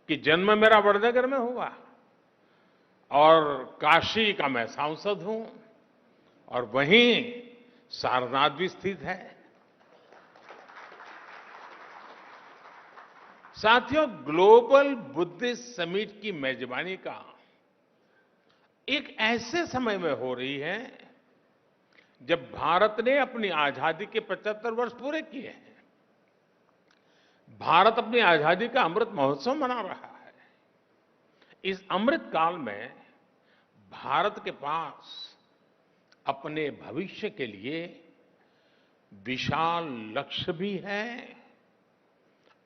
कि जन्म मेरा वडनगर में हुआ और काशी का मैं सांसद हूं और वहीं सारनाथ भी स्थित है। साथियों, ग्लोबल बुद्धिस्ट समिट की मेजबानी का एक ऐसे समय में हो रही है जब भारत ने अपनी आजादी के 75 वर्ष पूरे किए हैं। भारत अपनी आजादी का अमृत महोत्सव मना रहा है। इस अमृत काल में भारत के पास अपने भविष्य के लिए विशाल लक्ष्य भी है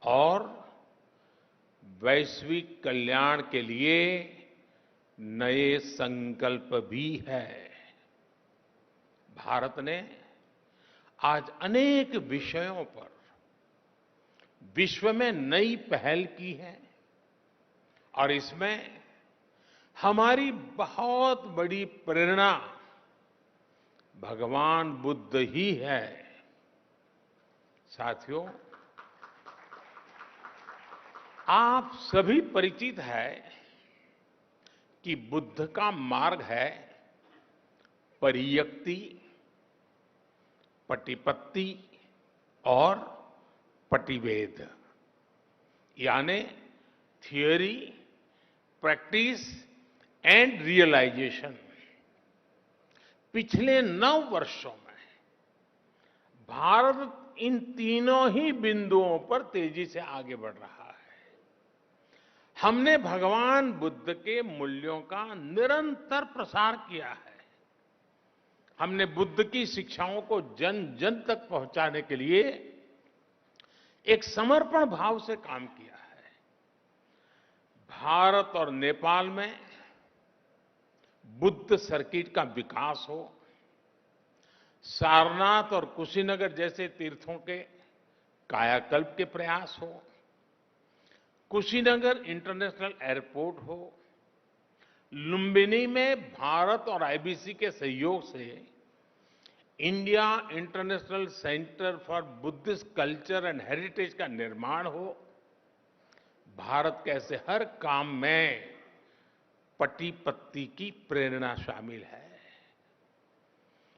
और वैश्विक कल्याण के लिए नए संकल्प भी है। भारत ने आज अनेक विषयों पर विश्व में नई पहल की है और इसमें हमारी बहुत बड़ी प्रेरणा भगवान बुद्ध ही है। साथियों, आप सभी परिचित है कि बुद्ध का मार्ग है परियक्ति, पटिपत्ति और पटिवेद, यानी थियोरी, प्रैक्टिस एंड रियलाइजेशन। पिछले 9 वर्षों में भारत इन तीनों ही बिंदुओं पर तेजी से आगे बढ़ रहा है। हमने भगवान बुद्ध के मूल्यों का निरंतर प्रसार किया है। हमने बुद्ध की शिक्षाओं को जन जन तक पहुंचाने के लिए एक समर्पण भाव से काम किया है। भारत और नेपाल में बुद्ध सर्किट का विकास हो, सारनाथ और कुशीनगर जैसे तीर्थों के कायाकल्प के प्रयास हो, कुशीनगर इंटरनेशनल एयरपोर्ट हो, लुम्बिनी में भारत और आईबीसी के सहयोग से India international centre for Buddhist culture and heritage का निर्माण हो, भारत के ऐसे हर काम में पट्टी की प्रेरणा शामिल है।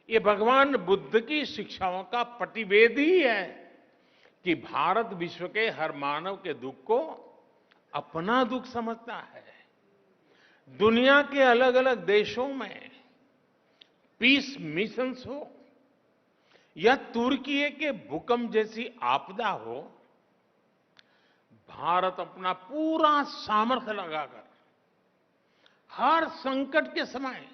ये भगवान बुद्ध की शिक्षाओं का प्रतिवेद ही है कि भारत विश्व के हर मानव के दुख को अपना दुख समझता है। दुनिया के अलग अलग देशों में पीस मिशंस हो या तुर्की के भूकंप जैसी आपदा हो, भारत अपना पूरा सामर्थ्य लगाकर हर संकट के समय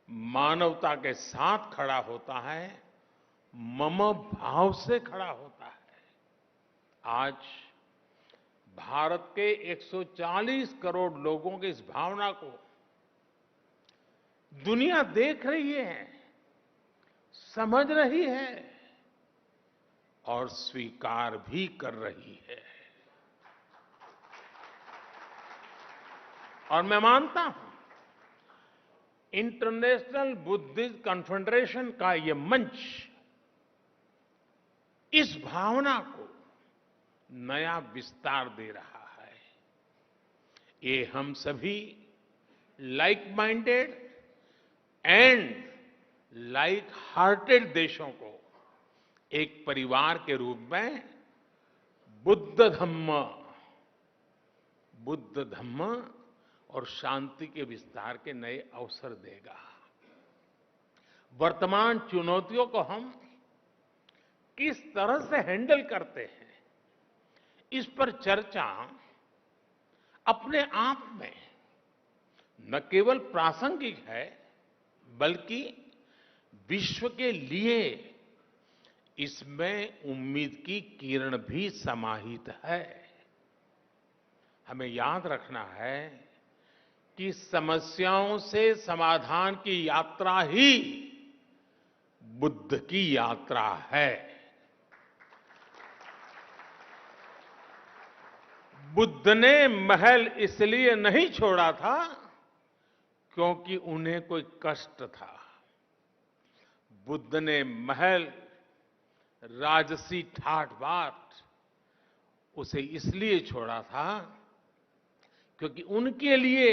मानवता के साथ खड़ा होता है, मम भाव से खड़ा होता है। आज भारत के 140 करोड़ लोगों की इस भावना को दुनिया देख रही है, समझ रही है और स्वीकार भी कर रही है। और मैं मानता हूं, इंटरनेशनल बुद्धिस्ट कॉन्फेडरेशन का ये मंच इस भावना को नया विस्तार दे रहा है। ये हम सभी like minded and like hearted देशों को एक परिवार के रूप में बुद्ध धम्म और शांति के विस्तार के नए अवसर देगा। वर्तमान चुनौतियों को हम किस तरह से हैंडल करते हैं, इस पर चर्चा अपने आप में न केवल प्रासंगिक है, बल्कि विश्व के लिए इसमें उम्मीद की किरण भी समाहित है। हमें याद रखना है कि समस्याओं से समाधान की यात्रा ही बुद्ध की यात्रा है। बुद्ध ने महल इसलिए नहीं छोड़ा था क्योंकि उन्हें कोई कष्ट था। बुद्ध ने महल, राजसी ठाठ बाट उसे इसलिए छोड़ा था क्योंकि उनके लिए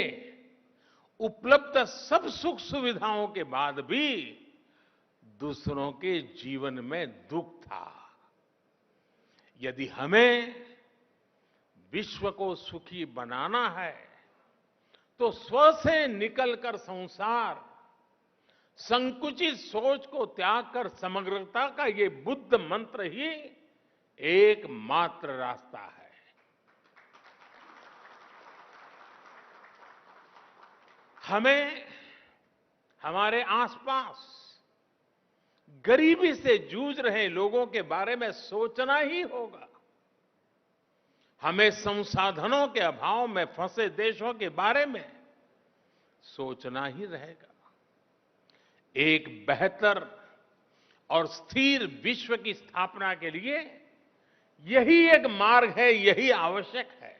उपलब्ध सब सुख सुविधाओं के बाद भी दूसरों के जीवन में दुख था। यदि हमें विश्व को सुखी बनाना है तो स्व से निकलकर संसार, संकुचित सोच को त्याग कर समग्रता का ये बुद्ध मंत्र ही एकमात्र रास्ता है। हमें हमारे आसपास गरीबी से जूझ रहे लोगों के बारे में सोचना ही होगा। हमें संसाधनों के अभाव में फंसे देशों के बारे में सोचना ही रहेगा। एक बेहतर और स्थिर विश्व की स्थापना के लिए यही एक मार्ग है, यही आवश्यक है।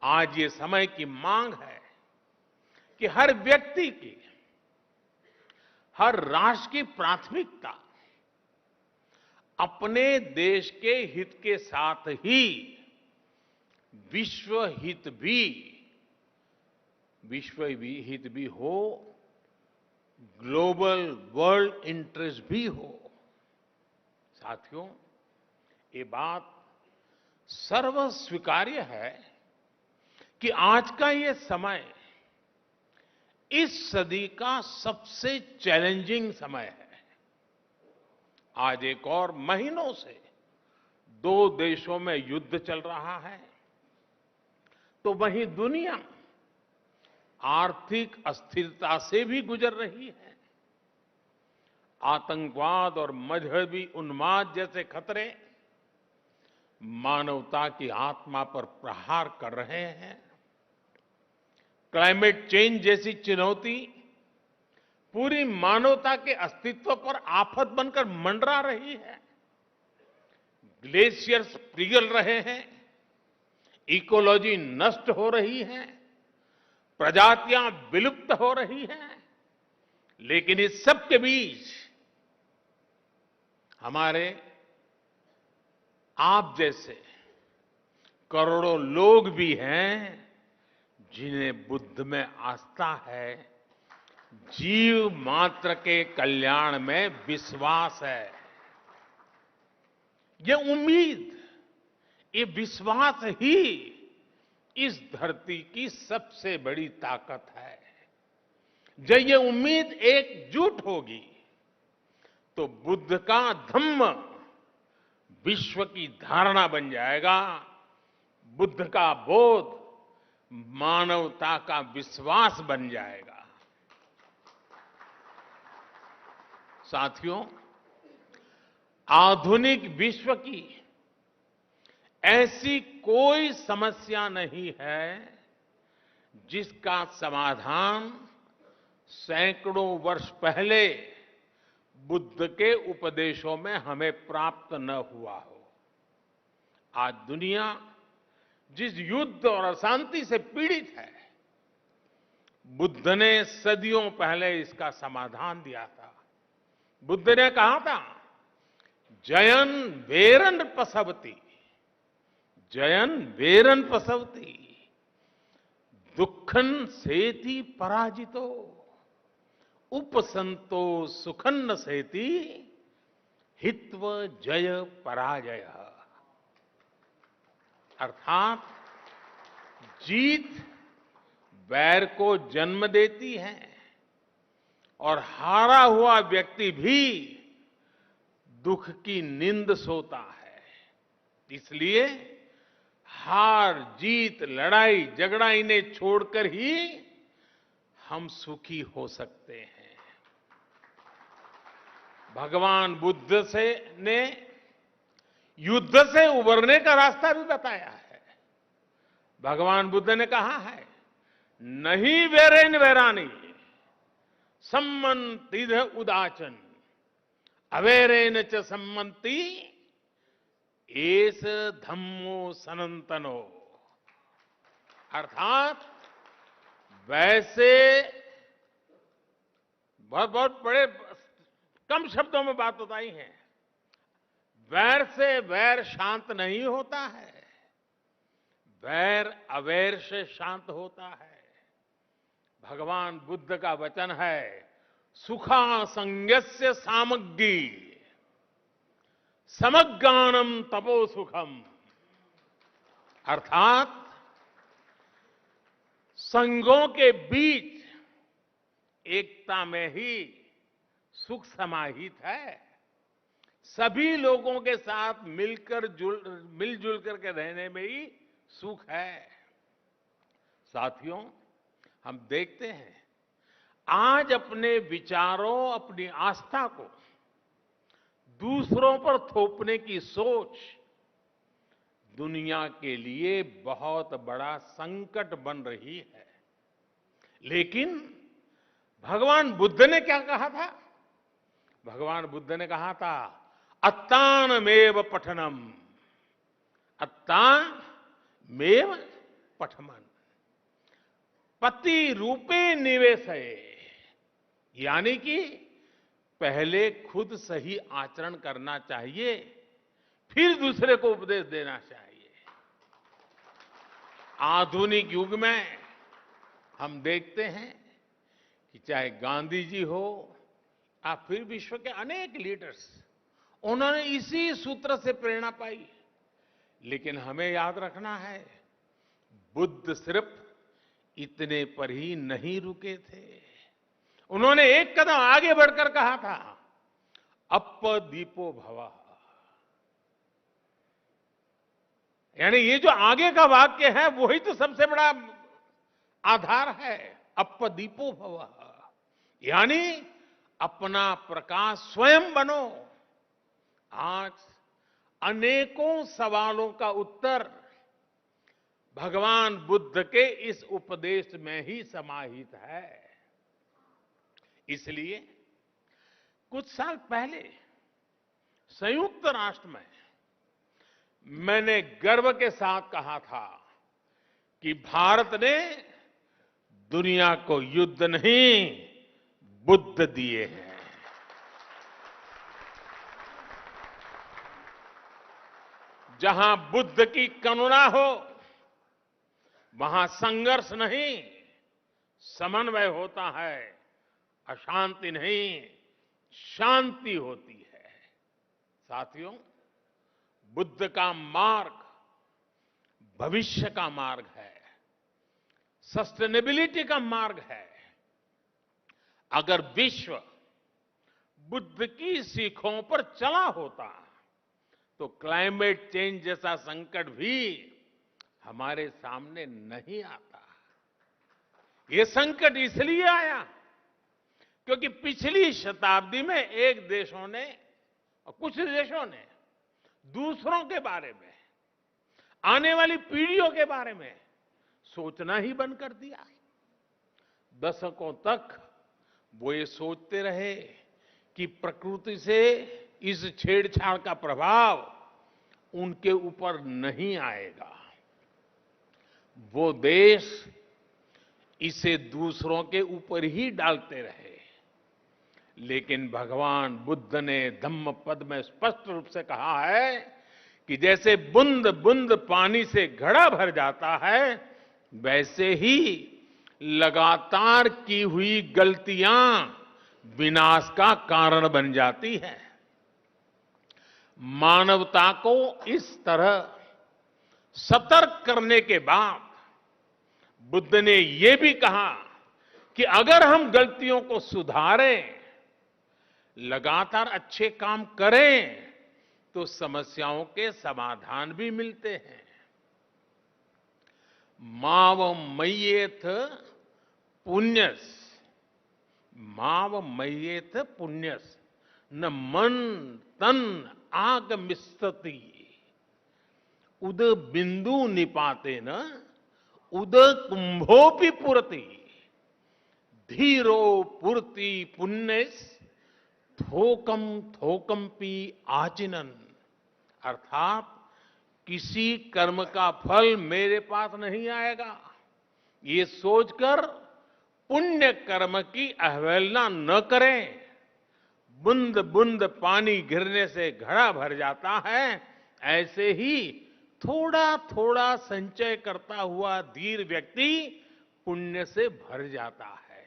आज ये समय की मांग है कि हर व्यक्ति की, हर राष्ट्र की प्राथमिकता अपने देश के हित के साथ ही विश्व हित भी हो, ग्लोबल वर्ल्ड इंटरेस्ट भी हो। साथियों, ये बात सर्वस्वीकार्य है कि आज का ये समय इस सदी का सबसे चैलेंजिंग समय है। आज एक और महीनों से दो देशों में युद्ध चल रहा है, तो वहीं दुनिया आर्थिक अस्थिरता से भी गुजर रही है। आतंकवाद और मजहबी उन्माद जैसे खतरे मानवता की आत्मा पर प्रहार कर रहे हैं। क्लाइमेट चेंज जैसी चुनौती पूरी मानवता के अस्तित्व पर आफत बनकर मंडरा रही है। ग्लेशियर्स पिघल रहे हैं, इकोलॉजी नष्ट हो रही है, प्रजातियां विलुप्त हो रही हैं। लेकिन इस सब के बीच हमारे आप जैसे करोड़ों लोग भी हैं जिन्हें बुद्ध में आस्था है, जीव मात्र के कल्याण में विश्वास है। ये उम्मीद, ये विश्वास ही इस धरती की सबसे बड़ी ताकत है। जब ये उम्मीद एकजुट होगी तो बुद्ध का धम्म विश्व की धारणा बन जाएगा, बुद्ध का बोध मानवता का विश्वास बन जाएगा। साथियों, आधुनिक विश्व की ऐसी कोई समस्या नहीं है जिसका समाधान सैकड़ों वर्ष पहले बुद्ध के उपदेशों में हमें प्राप्त न हुआ हो। आज दुनिया जिस युद्ध और अशांति से पीड़ित है, बुद्ध ने सदियों पहले इसका समाधान दिया था। बुद्ध ने कहा था, जयन वेरन पसवती, जयन वेरन पसवती, दुखन सेति पराजितो, उपसंतो सुखन्न सेति, हित्व जय पराजय। अर्थात जीत वैर को जन्म देती है और हारा हुआ व्यक्ति भी दुख की नींद सोता है। इसलिए हार जीत लड़ाई झगड़ा इन्हें छोड़कर ही हम सुखी हो सकते हैं। भगवान बुद्ध ने युद्ध से उबरने का रास्ता भी बताया है। भगवान बुद्ध ने कहा है, नहीं वेरेन वेरानी सम्मन्तिध उदाचन अवेरेन च सम्मन्ति एस धम्मो सनातनो। अर्थात वैसे बहुत बड़े कम शब्दों में बात बताई है, वैर से वैर शांत नहीं होता है, वैर अवैर से शांत होता है। भगवान बुद्ध का वचन है, सुखा संज्ञस्य सामग्री समज्ञानम तपो सुखम। अर्थात संघों के बीच एकता में ही सुख समाहित है। सभी लोगों के साथ मिलजुल करके रहने में ही सुख है। साथियों, हम देखते हैं आज अपने विचारों, अपनी आस्था को दूसरों पर थोपने की सोच दुनिया के लिए बहुत बड़ा संकट बन रही है। लेकिन भगवान बुद्ध ने क्या कहा था? भगवान बुद्ध ने कहा था, अत्तानमेव पठनम, अत्तानमेव पठमन, पति रूपे निवेशये। यानी कि पहले खुद सही आचरण करना चाहिए, फिर दूसरे को उपदेश देना चाहिए। आधुनिक युग में हम देखते हैं कि चाहे गांधी जी हो या फिर विश्व के अनेक लीडर्स, उन्होंने इसी सूत्र से प्रेरणा पाई। लेकिन हमें याद रखना है, बुद्ध सिर्फ इतने पर ही नहीं रुके थे। उन्होंने एक कदम आगे बढ़कर कहा था, अपदीपो भव। यानी ये जो आगे का वाक्य है वही तो सबसे बड़ा आधार है, अपदीपो भव। यानी अपना प्रकाश स्वयं बनो। आज अनेकों सवालों का उत्तर भगवान बुद्ध के इस उपदेश में ही समाहित है। इसलिए कुछ साल पहले संयुक्त राष्ट्र में मैंने गर्व के साथ कहा था कि भारत ने दुनिया को युद्ध नहीं, बुद्ध दिए हैं। जहां बुद्ध की करुणा हो वहां संघर्ष नहीं, समन्वय होता है। अशांति नहीं, शांति होती है। साथियों, बुद्ध का मार्ग भविष्य का मार्ग है, सस्टेनेबिलिटी का मार्ग है। अगर विश्व बुद्ध की सीखों पर चला होता तो क्लाइमेट चेंज जैसा संकट भी हमारे सामने नहीं आता। ये संकट इसलिए आया क्योंकि पिछली शताब्दी में एक देशों ने और कुछ देशों ने दूसरों के बारे में, आने वाली पीढ़ियों के बारे में सोचना ही बंद कर दिया। दशकों तक वो ये सोचते रहे कि प्रकृति से इस छेड़छाड़ का प्रभाव उनके ऊपर नहीं आएगा। वो देश इसे दूसरों के ऊपर ही डालते रहे। लेकिन भगवान बुद्ध ने धम्म पद में स्पष्ट रूप से कहा है कि जैसे बूंद बूंद पानी से घड़ा भर जाता है, वैसे ही लगातार की हुई गलतियां विनाश का कारण बन जाती है। मानवता को इस तरह सतर्क करने के बाद बुद्ध ने यह भी कहा कि अगर हम गलतियों को सुधारें, लगातार अच्छे काम करें, तो समस्याओं के समाधान भी मिलते हैं। माव मय्येथ पुण्यस, माव मय्येथ पुण्यस न मन तन आगमिष्यति उद बिंदु निपाते न उद कुंभोपि पुरति धीरो पुरति पुण्यस थोकम थोकमपि आचिनन। अर्थात किसी कर्म का फल मेरे पास नहीं आएगा, ये सोचकर पुण्य कर्म की अवहेलना न करें। बूंद बूंद पानी गिरने से घड़ा भर जाता है, ऐसे ही थोड़ा थोड़ा संचय करता हुआ धीर व्यक्ति पुण्य से भर जाता है।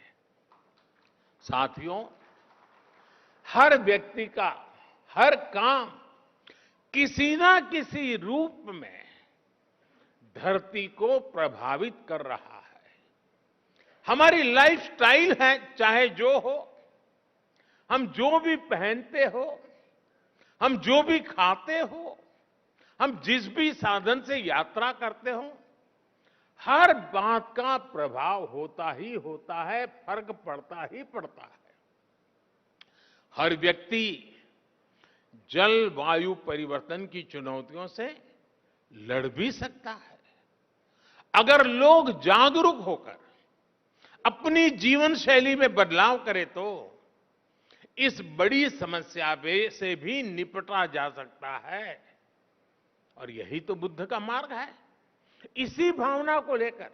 साथियों, हर व्यक्ति का हर काम किसी ना किसी रूप में धरती को प्रभावित कर रहा है। हमारी लाइफस्टाइल है, चाहे जो हो, हम जो भी पहनते हो, हम जो भी खाते हो, हम जिस भी साधन से यात्रा करते हो, हर बात का प्रभाव होता ही होता है, फर्क पड़ता ही पड़ता है। हर व्यक्ति जलवायु परिवर्तन की चुनौतियों से लड़ भी सकता है। अगर लोग जागरूक होकर अपनी जीवन शैली में बदलाव करें तो इस बड़ी समस्या से भी निपटा जा सकता है। और यही तो बुद्ध का मार्ग है। इसी भावना को लेकर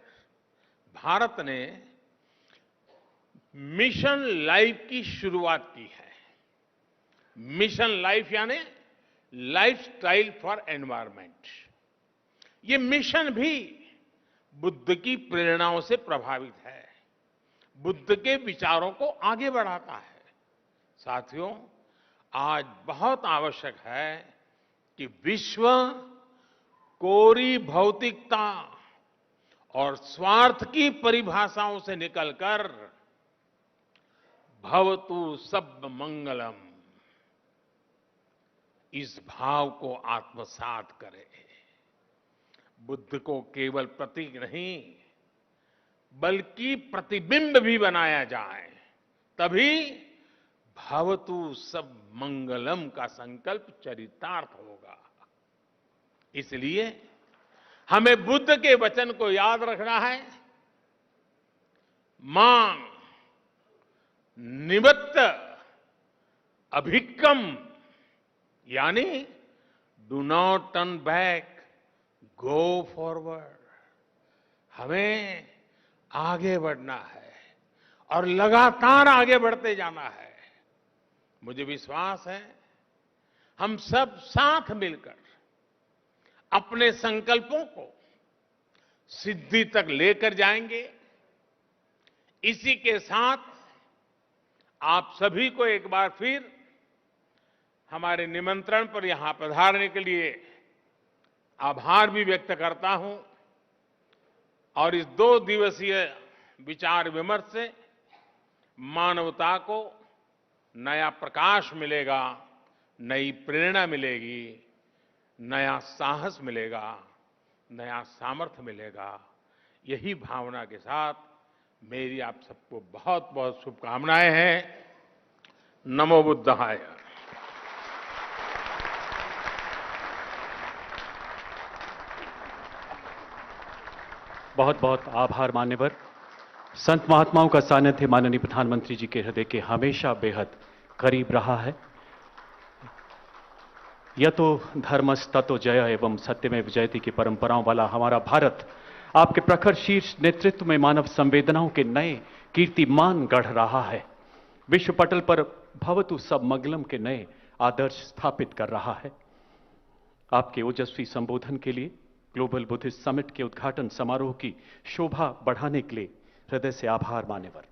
भारत ने मिशन लाइफ की शुरुआत की है। मिशन लाइफ यानी लाइफस्टाइल फॉर एनवायरनमेंट। ये मिशन भी बुद्ध की प्रेरणाओं से प्रभावित है, बुद्ध के विचारों को आगे बढ़ाता है। साथियों, आज बहुत आवश्यक है कि विश्व कोरी भौतिकता और स्वार्थ की परिभाषाओं से निकलकर भवतु सब मंगलम, इस भाव को आत्मसात करे। बुद्ध को केवल प्रतीक नहीं बल्कि प्रतिबिंब भी बनाया जाए, तभी भवतु सब मंगलम का संकल्प चरितार्थ होगा। इसलिए हमें बुद्ध के वचन को याद रखना है। मां निवत्त अभिक्कम, यानी do not turn back, go forward. हमें आगे बढ़ना है और लगातार आगे बढ़ते जाना है। मुझे विश्वास है हम सब साथ मिलकर अपने संकल्पों को सिद्धि तक लेकर जाएंगे। इसी के साथ आप सभी को एक बार फिर हमारे निमंत्रण पर यहां पधारने के लिए आभार भी व्यक्त करता हूं और इस 2 दिवसीय विचार विमर्श से मानवता को नया प्रकाश मिलेगा, नई प्रेरणा मिलेगी, नया साहस मिलेगा, नया सामर्थ्य मिलेगा। यही भावना के साथ मेरी आप सबको बहुत बहुत शुभकामनाएं हैं। नमो बुद्धाय। बहुत बहुत आभार मान्यवर। संत महात्माओं का सानिध्य माननीय प्रधानमंत्री जी के हृदय के हमेशा बेहद करीब रहा है। यतो धर्मस्ततो जय एवं सत्यमेव जयते की परंपराओं वाला हमारा भारत आपके प्रखर शीर्ष नेतृत्व में मानव संवेदनाओं के नए कीर्तिमान गढ़ रहा है। विश्व पटल पर भवतु सब मंगलम के नए आदर्श स्थापित कर रहा है। आपके ओजस्वी संबोधन के लिए, ग्लोबल बुद्धिस्ट समिट के उद्घाटन समारोह की शोभा बढ़ाने के लिए हृदय से आभार मान्यवर।